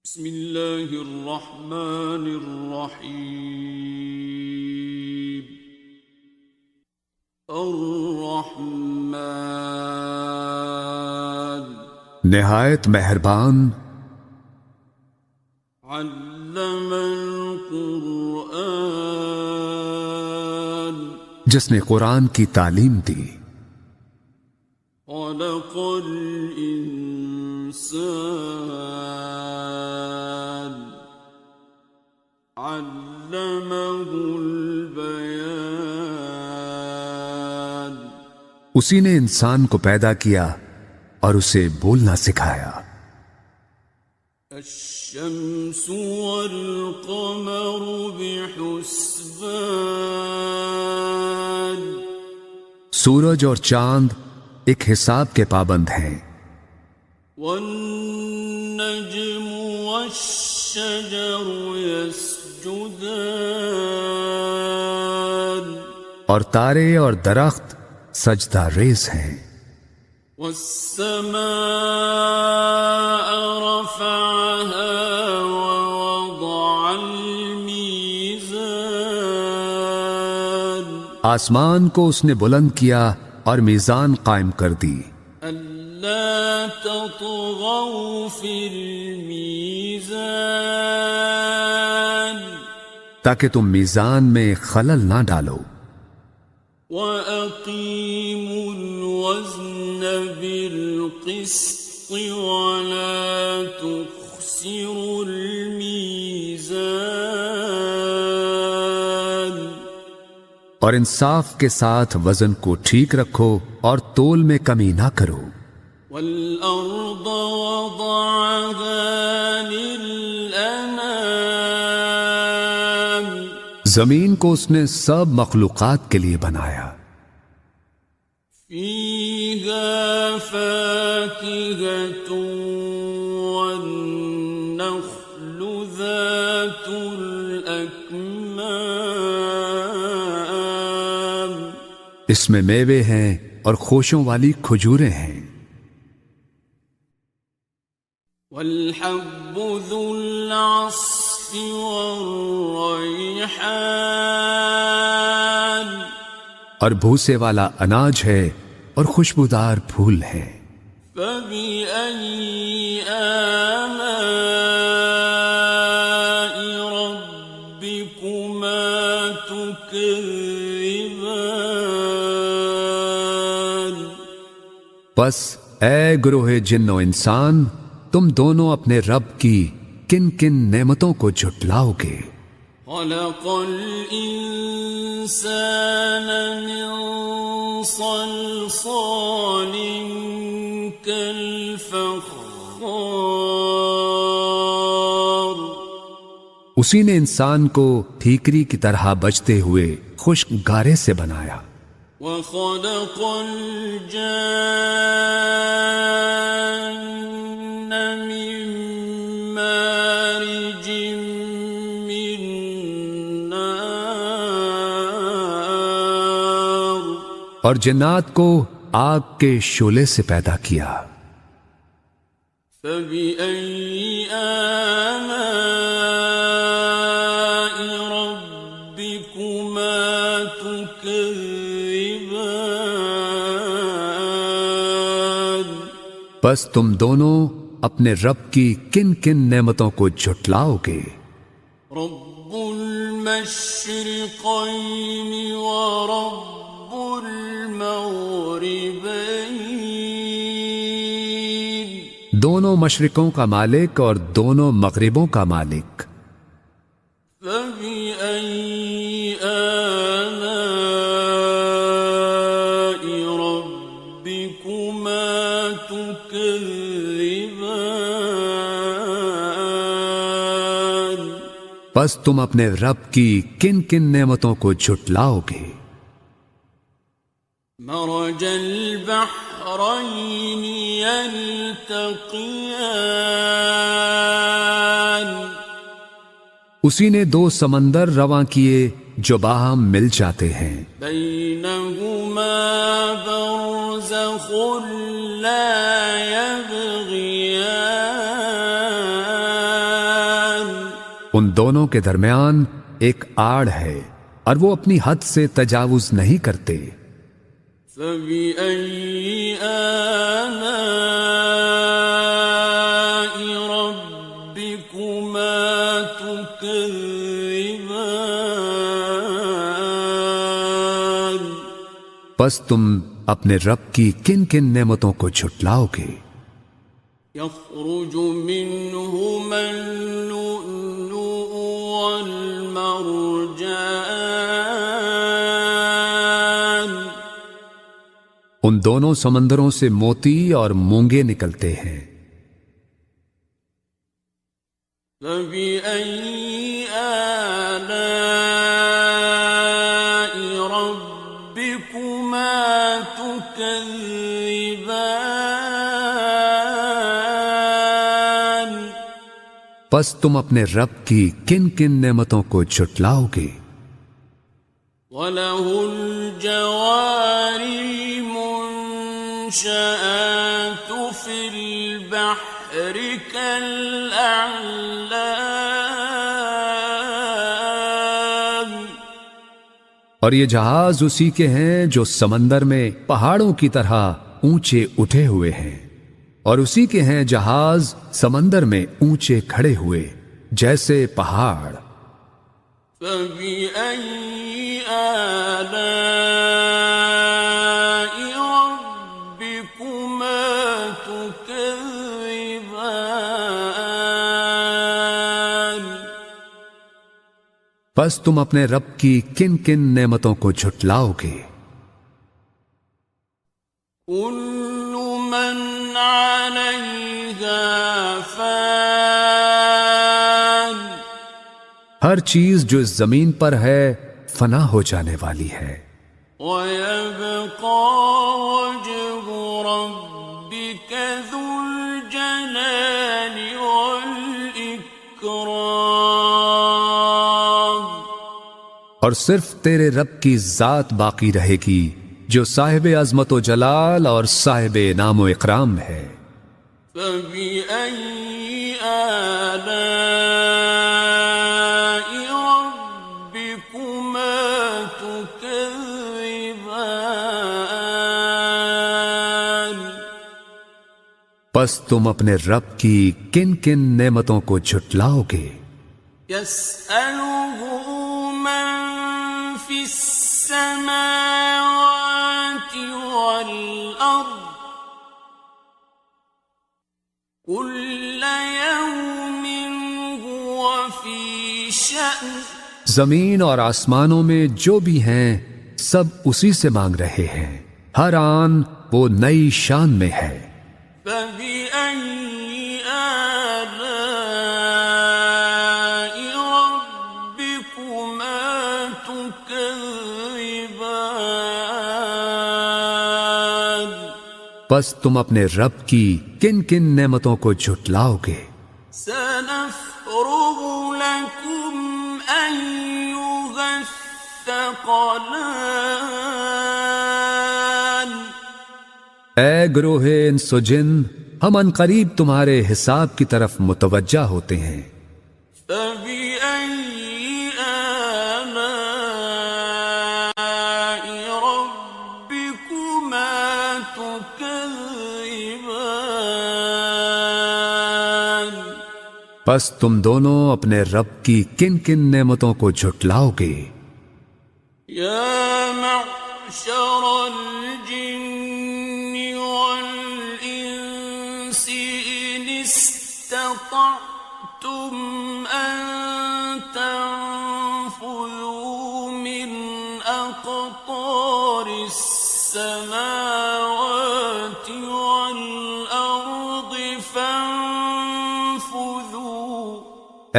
بسم اللہ الرحمن الرحیم الرحمن نہایت مہربان، علم القرآن جس نے قرآن کی تعلیم دی، خلق الانسان علمہ البیان اسی نے انسان کو پیدا کیا اور اسے بولنا سکھایا۔ الشمس والقمر بحسبان سورج اور چاند ایک حساب کے پابند ہیں، والنجم والشجر يسجدان اور تارے اور درخت سجدہ ریز ہیں۔ والسماء رفعها ووضع الميزان آسمان کو اس نے بلند کیا اور میزان قائم کر دی، ألا تطغوا في الميزان تاکہ تم میزان میں خلل نہ ڈالو، وَأَقِيمُوا الْوَزْنَ بِالْقِسْطِ وَلَا تُخْسِرُوا الْمِيزَانَ اور انصاف کے ساتھ وزن کو ٹھیک رکھو اور تول میں کمی نہ کرو۔ وَالْأَرْضَ وَضَعَهَا لِلْأَنَامِ زمین کو اس نے سب مخلوقات کے لیے بنایا، فِيهَا فَاكِهَةٌ وَالنَّخْلُ ذَاتُ الْأَكْمَامِ اس میں میوے ہیں اور خوشوں والی کھجوریں ہیں، وَالْحَبُّ ذُو الْعَصْفِ وَالرَّيْحَانِ اور بھوسے والا اناج ہے اور خوشبودار پھول ہیں۔ فَبِأَيِّ آلَاءِ رَبِّكُمَا تُكَذِّبَانِ بس اے گروہ جن و انسان، تم دونوں اپنے رب کی کن کن نعمتوں کو جھٹلاؤ گے۔ خَلَقَ الْإِنسَانَ مِنْ صَلْصَالٍ كَالْفَخَّارِ اسی نے انسان کو ٹھیکری کی طرح بجتے ہوئے خشک گارے سے بنایا، وَخَلَقَ الْجَانَّ مِن مَّارِجٍ مِّن نَّارٍ اور جنات کو آگ کے شعلے سے پیدا کیا۔ فَبِأَيِّ آلَاءِ رَبِّكُمَا تُكَذِّبَانِ بس تم دونوں اپنے رب کی کن کن نعمتوں کو جھٹلاؤ گے۔ رب المشرقين ورب المغربين دونوں مشرقوں کا مالک اور دونوں مغربوں کا مالک، فبأي آلاء ربكما تكذبان بس تم اپنے رب کی کن کن نعمتوں کو جھٹلاؤ گے۔ مرج البحرين يلتقيان اسی نے دو سمندر رواں کیے جو باہم مل جاتے ہیں، بينهما برزخ لا يبغيان ان دونوں کے درمیان ایک آڑ ہے اور وہ اپنی حد سے تجاوز نہیں کرتے۔ فَبِأَيِّ آلَاءِ رَبِّكُمَا تُكَذِّبَانِ پس تم اپنے رب کی کن کن نعمتوں کو جھٹلاؤ گے؟ يَخْرُجُ مِنْهُمَا اللُّؤْلُؤُ وَالْمَرْجَانُ ان دونوں سمندروں سے موتی اور مونگے نکلتے ہیں۔ فَبِأَيِّ آلَاءِ رَبِّكُمَا تُكَذِّبَانِ پس تم اپنے رب کی کن کن نعمتوں کو جھٹلاؤ گے؟ وَلَهُ الْجَوَارِ الْمُنشَآتُ فِي الْبَحْرِ كَالْأَعْلَامِ اور یہ جہاز اسی کے ہیں جو سمندر میں پہاڑوں کی طرح اونچے اٹھے ہوئے ہیں، اور اسی کے ہیں جہاز سمندر میں اونچے کھڑے ہوئے جیسے پہاڑ۔ فَبِأَيِّ آلَاءِ رَبِّكُمَا تُكَذِّبَانِ پس تم اپنے رب کی کن کن نعمتوں کو جھٹلاؤ گے؟ كُلُّ مَنْ عَلَيْهَا فَانٍ ہر چیز جو اس زمین پر ہے فنا ہو جانے والی ہے، وَيَبْقَى وَجْهُ رَبِّكَ ذُو الْجَلَالِ وَالْإِكْرَامِ اور صرف تیرے رب کی ذات باقی رہے گی جو صاحب عظمت و جلال اور صاحب انعام و اکرام ہے۔ فَبِأَيِّ آلَاءِ رَبِّكُمَا تُكَذِّبَانِ پس تم اپنے رب کی کن کن نعمتوں کو جھٹلاؤ گے؟ يَسْأَلُهُ مَن فِي السَّمَاوَاتِ وَالْأَرْضِ كُلَّ يَوْمٍ هُوَ فِي شَأْنٍ زمین اور آسمانوں میں جو بھی ہیں سب اسی سے مانگ رہے ہیں، ہر آن وہ نئی شان میں ہے۔ فَبِأَيِّ آلَاءِ رَبِّكُمَا تُكَذِّبَانِ پس تم اپنے رب کی کن کن نعمتوں کو جھٹلاؤ گے؟ سَنَفْرُغُ لَكُمْ أَيُّهَ الثَّقَلَانِ اے گروہ انس و جن، ہم عنقریب تمہارے حساب کی طرف متوجہ ہوتے ہیں۔ فَبِأَيِّ آلَاءِ رَبِّكُمَا تُكَذِّبَانِ پس تم دونوں اپنے رب کی کن کن نعمتوں کو جھٹلاؤ گے؟ يَا مَعْشَرَ الْجِنِّ وَالْإِنسِ إِنِ اسْتَطَعْتُمْ أَن تَنفُذُوا مِنْ أَقْطَارِ السَّمَاوَاتِ وَالْأَرْضِ فَانفُذُوا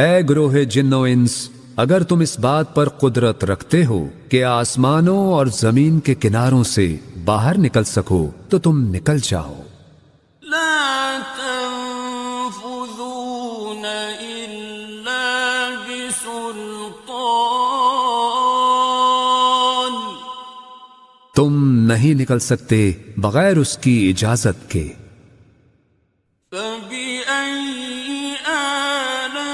اے گروہ جن و انس، اگر تم اس بات پر قدرت رکھتے ہو کہ آسمانوں اور زمین کے کناروں سے باہر نکل سکو تو تم نکل جاؤ۔ لا تنفذون إلا بسلطان تم نہیں نکل سکتے بغیر اس کی اجازت کے۔ فبأي آلاء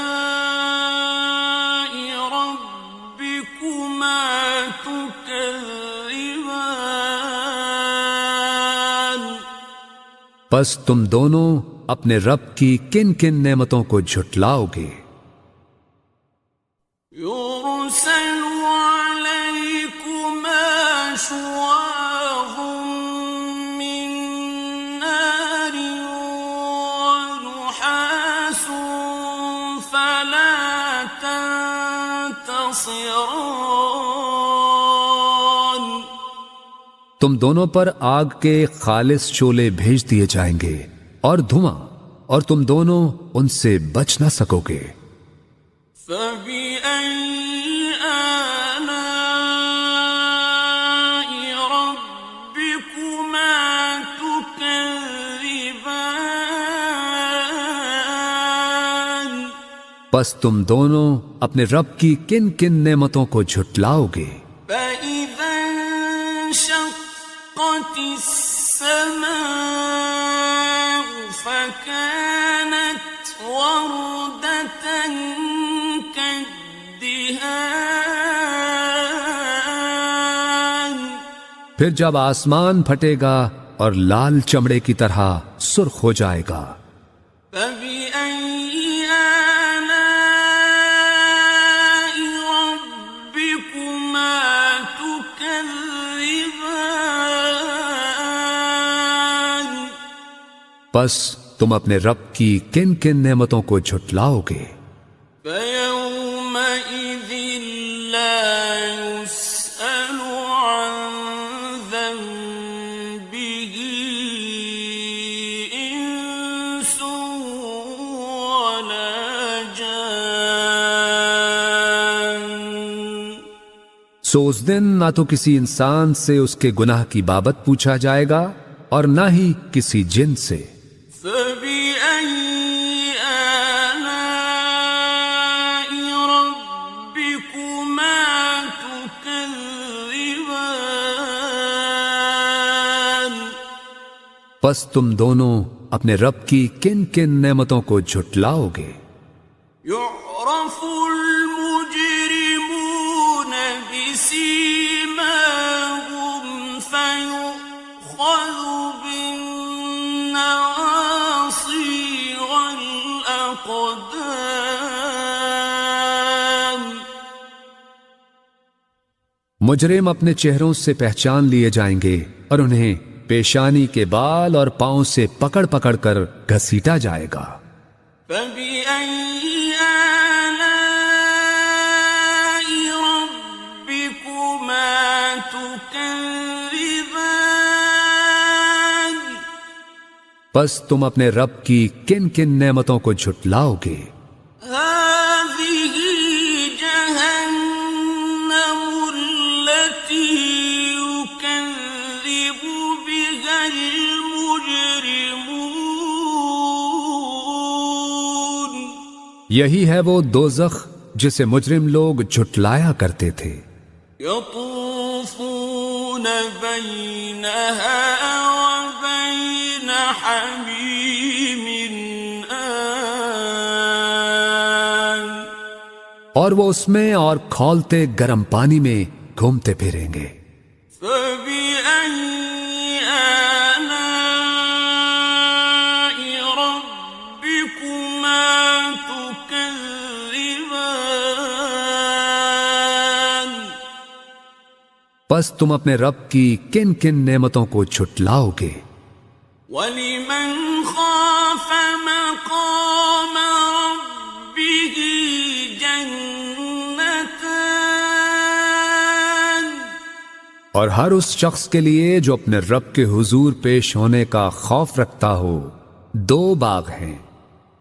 پس تم دونوں اپنے رب کی کن کن نعمتوں کو جھٹلاؤ گے؟ يرسل عليكما شواظ من نار ونحاس فلا تنتصران۔ تم دونوں پر آگ کے خالص شعلے بھیج دیے جائیں گے اور دھواں، اور تم دونوں ان سے بچ نہ سکو گے۔ فَبِأَيِّ آلَاءِ رَبِّكُمَا تُكَذِّبَانِ۔ پس تم دونوں اپنے رب کی کن کن نعمتوں کو جھٹلاؤ گے؟ فَإِذَا انشَقَّتِ السَّمَاءُ فَكَانَتْ وَرْدَةً كَالدِّهَانِ۔ پھر جب آسمان پھٹے گا اور لال چمڑے کی طرح سرخ ہو جائے گا۔ فَبِأَيِّ آلَاءِ رَبِّكُمَا تُكَذِّبَانِ۔ پس تم اپنے رب کی کن کن نعمتوں کو جھٹلاؤ گے؟ فَيَوْمَئِذٍ لَا يُسْأَلُ عَنْ ذَنبِهِ إِنسٌ وَلَا جَانٌّ۔ سو اس دن نہ تو کسی انسان سے اس کے گناہ کی بابت پوچھا جائے گا اور نہ ہی کسی جن سے۔ فَبِأَيِّ آلَاءِ رَبِّكُمَا تُكَذِّبَانِ۔ پس تم دونوں اپنے رب کی کن کن نعمتوں کو جھٹلاؤ گے؟ يُعْرَفُ الْمُجْرِمُونَ بِسِيمَاهُمْ فَيُؤْخَذُ بِالنَّوَاصِي وَالْأَقْدَامِ۔ مجرم اپنے چہروں سے پہچان لیے جائیں گے اور انہیں پیشانی کے بال اور پاؤں سے پکڑ پکڑ کر گھسیٹا جائے گا۔ فَبِأَيِّ آلَاءِ رَبِّكُمَا تُكَذِّبَانِ۔ پس تم اپنے رب کی کن کن نعمتوں کو جھٹلاؤ گے؟ هَٰذِهِ جَهَنَّمُ الَّتِي يُكَذِّبُ بِهَا الْمُجْرِمُونَ۔ یہی ہے وہ دوزخ جسے مجرم لوگ جھٹلایا کرتے تھے۔ يَطُوفُونَ بَيْنَهَا وَبَيْنَ حَمِيمٍ آنٍ۔ اور وہ اس میں اور کھولتے گرم پانی میں گھومتے پھریں گے۔ فَبِأَيِّ آلَاءِ رَبِّكُمَا تُكَذِّبَانِ۔ پس تم اپنے رب کی کن کن نعمتوں کو جھٹلاؤ گے؟ وَلِمَنْ خَافَ مَقَامَ رَبِّهِ جَنَّتَانِ۔ اور ہر اس شخص کے لیے جو اپنے رب کے حضور پیش ہونے کا خوف رکھتا ہو دو باغ ہیں۔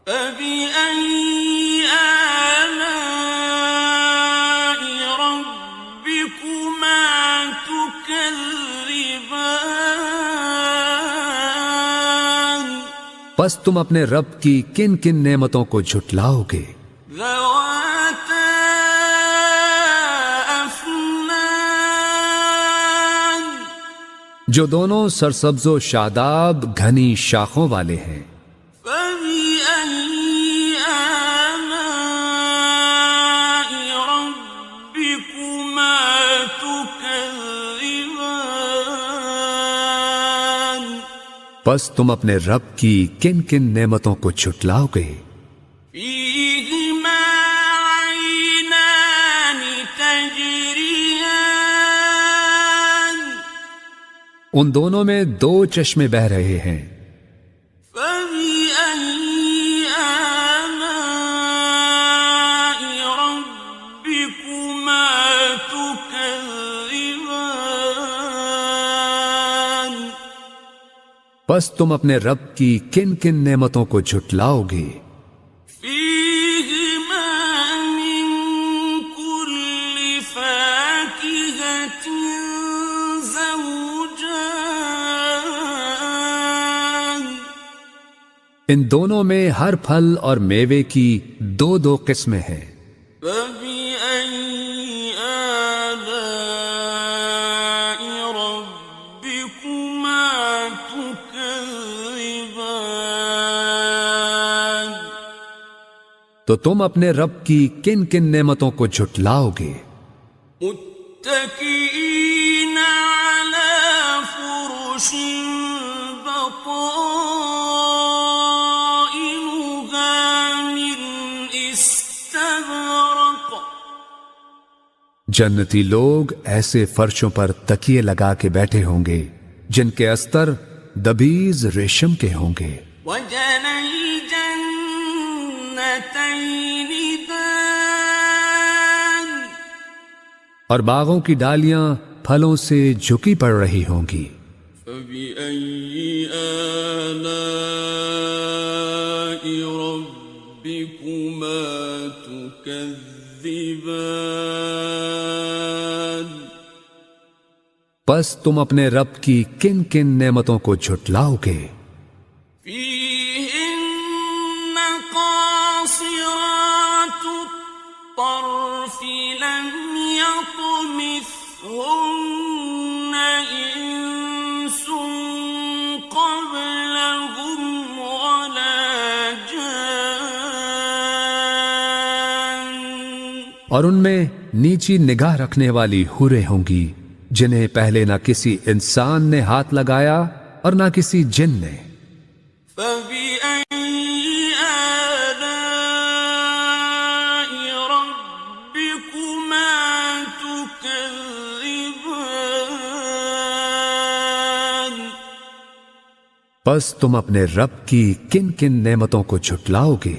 فَبِأَيِّ آلَاءِ رَبِّكُمَا تُكَذِّبَانِ۔ پس تم اپنے رب کی کن کن نعمتوں کو جھٹلاؤ گے؟ ذَوَاتَا أَفْنَانٍ۔ جو دونوں سرسبز و شاداب گھنی شاخوں والے ہیں۔ فَبِأَيِّ آلَاءِ رَبِّكُمَا تُكَذِّبَانِ۔ پس تم اپنے رب کی کن کن نعمتوں کو جھٹلاؤ گے؟ فيهما عينان تجريان ان دونوں میں دو چشمے بہ رہے ہیں، فبأي آلاء ربكما تكذبان پس تم اپنے رب کی کن کن نعمتوں کو جھٹلاؤ گے؟ فيهما من كل فاكهة زوجان ان دونوں میں ہر پھل اور میوے کی دو دو قسمیں ہیں، فبأي آلاء ربكما تكذبان تو تم اپنے رب کی کن کن نعمتوں کو جھٹلاؤ گے؟ متكئين على فرش بطائنها من استبرق جنتی لوگ ایسے فرشوں پر تکیے لگا کے بیٹھے ہوں گے جن کے استر دبیز ریشم کے ہوں گے، وجنى الجنتين دان اور باغوں کی ڈالیاں پھلوں سے جھکی پڑ رہی ہوں گی۔ فبأي آلاء ربكما تكذبان پس تم اپنے رب کی کن کن نعمتوں کو جھٹلاؤ گے؟ فيهن قاصرات الطرف لم يطمثهن إنس قبلهم ولا جان اور ان میں نیچی نگاہ رکھنے والی حوریں ہوں گی جنہیں پہلے نہ کسی انسان نے ہاتھ لگایا اور نہ کسی جن نے۔ فبأي آلاء ربكما تكذبان پس تم اپنے رب کی کن کن نعمتوں کو جھٹلاؤ گے؟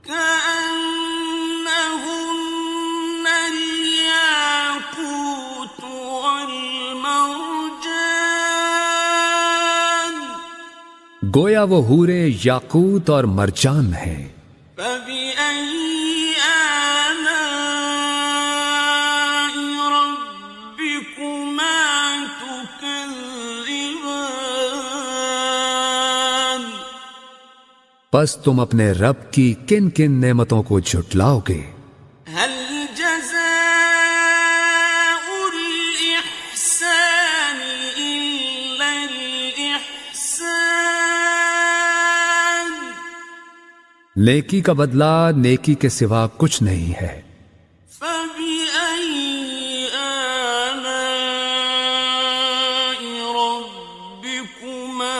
كأنهن الياقوت والمرجان گویا وہ حوریں یاقوت اور مرجان ہیں۔ فبأي آلاء ربكما تكذبان پس تم اپنے رب کی کن کن نعمتوں کو جھٹلاؤ گے؟ هل جزاء الإحسان إلا الإحسان نیکی کا بدلہ نیکی کے سوا کچھ نہیں ہے۔ فبأي آلاء ربكما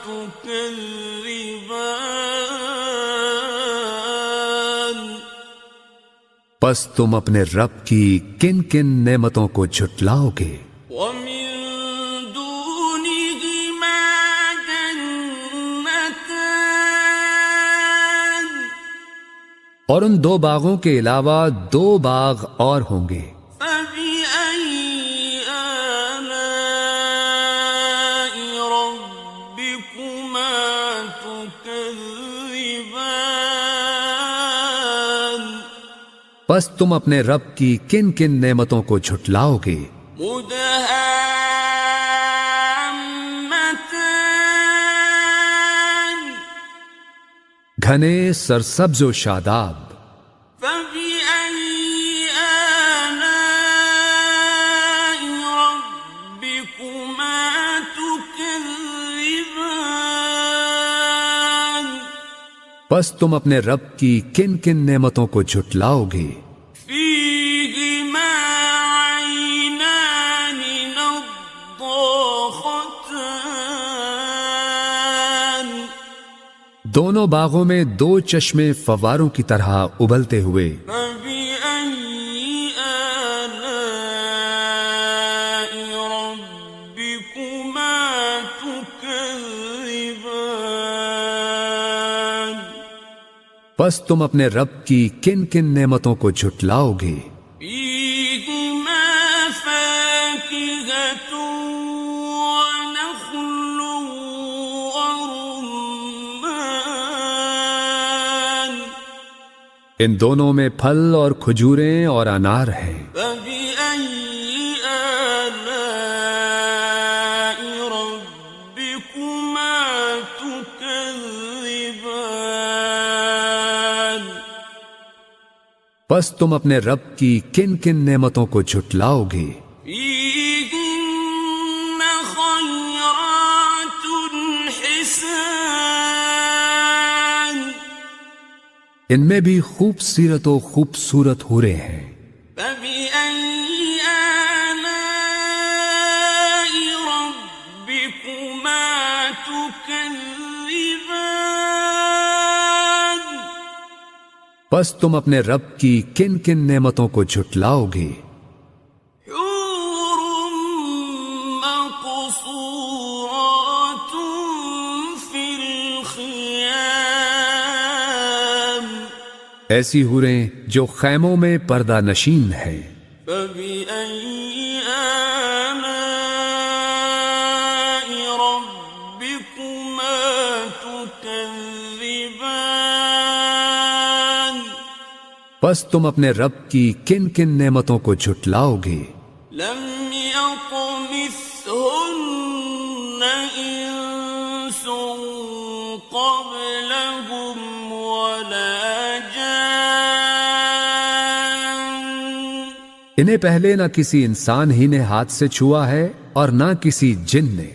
تكذبان پس تم اپنے رب کی کن کن نعمتوں کو جھٹلاؤ گے؟ ومن دونهما جنتان اور ان دو باغوں کے علاوہ دو باغ اور ہوں گے۔ فبأي آلاء ربكما تكذبان پس تم اپنے رب کی کن کن نعمتوں کو جھٹلاؤ گے؟ مدهامتان گھنے سرسبز و شاداب۔ فبأي آلاء ربكما تكذبان پس تم اپنے رب کی کن کن نعمتوں کو جھٹلاؤ گے؟ فيهما عينان نضاختان دونوں باغوں میں دو چشمے فواروں کی طرح ابلتے ہوئے. فبأي آلاء ربكما تكذبان پس تم اپنے رب کی کن کن نعمتوں کو جھٹلاؤ گے؟ فيهما فاكهة ونخل ورمان ان دونوں میں پھل اور کھجوریں اور انار ہیں. فبأي آلاء ربكما تكذبان پس تم اپنے رب کی کن کن نعمتوں کو جھٹلاؤ گے؟ فيهن خيرات حسان ان میں بھی خوبصورت و خوبصورت حوریں ہیں. فبأي آلاء ربكما تكذبان پس تم اپنے رب کی کن کن نعمتوں کو جھٹلاؤ گے؟ حور مقصورات في الخيام ایسی حوریں جو خیموں میں پردہ نشین ہیں. فبأي آلاء ربكما تكذبان پس تم اپنے رب کی کن کن نعمتوں کو جھٹلاؤ گے؟ لم يطمثهن إنس قبلهم ولا جان انہیں پہلے نہ کسی انسان ہی نے ہاتھ سے چھوا ہے اور نہ کسی جن نے.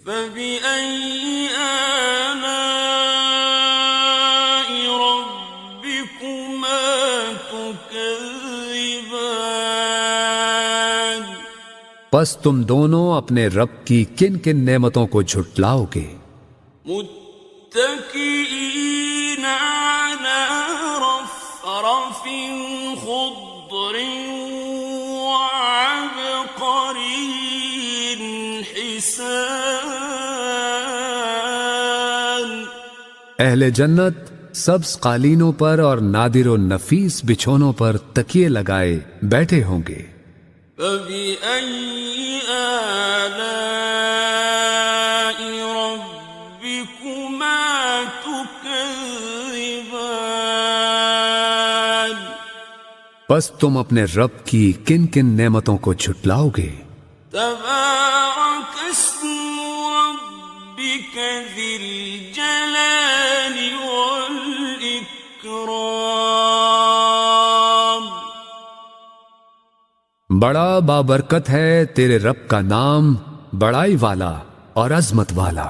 فبأي آلاء ربكما تكذبان پس تم دونوں اپنے رب کی کن کن نعمتوں کو جھٹلاؤ گے؟ متكئين على رفرف خضر وعبقري حسان اہل جنت سبز قالینوں پر اور نادر و نفیس بچھونوں پر تکیے لگائے بیٹھے ہوں گے. فبأي آلاء ربكما تكذبان پس تم اپنے رب کی کن کن نعمتوں کو جھٹلاؤ گے؟ تبارك اسم ربك ذي الجلال والإكرام بڑا بابرکت ہے تیرے رب کا نام، بڑائی والا اور عظمت والا.